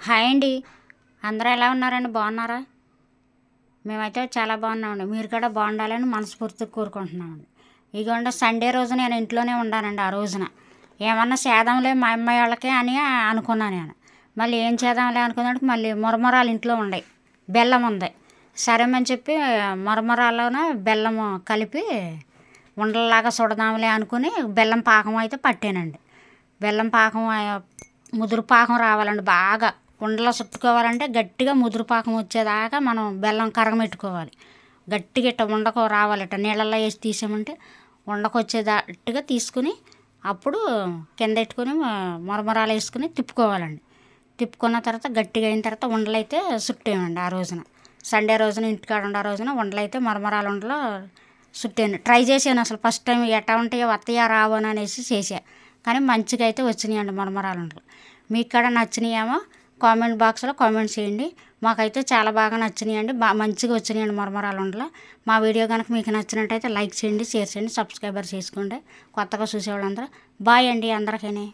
Hi అండి. అందరూ ఎలా ఉన్నారండి? బాగున్నారా? మేమైతే చాలా బాగున్నామండి. మీరు కూడా బాగుండాలని మనస్ఫూర్తిగా కోరుకుంటున్నామండి. ఇదిగోండి సండే రోజు నేను ఇంట్లోనే ఉన్నానండి. ఆ రోజున ఏమన్నా చేద్దాంలే మా అమ్మాయి వాళ్ళకి అని అనుకున్నాను నేను. మళ్ళీ ఏం చేద్దాంలే అనుకున్నప్పుడు మళ్ళీ మురమరాలు ఇంట్లో ఉన్నాయి, బెల్లం ఉంది. సరేమని చెప్పి మురమరాల్లోన బెల్లము కలిపి ఉండల్లాగా చూడదాంలే అనుకుని బెల్లం పాకం అయితే పట్టానండి. బెల్లం పాకం ముదురు పాకం రావాలండి. బాగా ఉండలో చుట్టుకోవాలంటే గట్టిగా ముదురు పాకం వచ్చేదాకా మనం బెల్లం కరగమెట్టుకోవాలి. గట్టిగా ఇట్ట ఉండకు రావాలట. నీళ్ళల్లో వేసి తీసామంటే ఉండకు వచ్చేటట్టుగా తీసుకుని అప్పుడు కింద పెట్టుకుని మరమరాలు వేసుకుని తిప్పుకోవాలండి. తిప్పుకున్న తర్వాత గట్టిగా అయిన తర్వాత ఉండలైతే చుట్టామండి. ఆ రోజున సండే రోజున ఇంటికాడ ఉండే రోజున ఉండలైతే మరమరాలు ఉండలో చుట్టాను. ట్రై చేశాను. అసలు ఫస్ట్ టైం ఎట్టా ఉంటాయో వస్తాయా రావు అని అనేసి చేసా. కానీ మంచిగా అయితే వచ్చినాయండి మరమరాలు ఉండలు. మీకు కూడా నచ్చినాయేమో కామెంట్ బాక్స్లో కామెంట్ చేయండి. మాకైతే చాలా బాగా నచ్చినాయండి. మంచిగా వచ్చినాయండి మరమరాలు ఉండలు. మా వీడియో కనుక మీకు నచ్చినట్టయితే లైక్ చేయండి, షేర్ చేయండి, సబ్స్క్రైబర్ చేసుకోండి. కొత్తగా చూసేవాళ్ళందరూ బాయ్ అండి అందరికీ.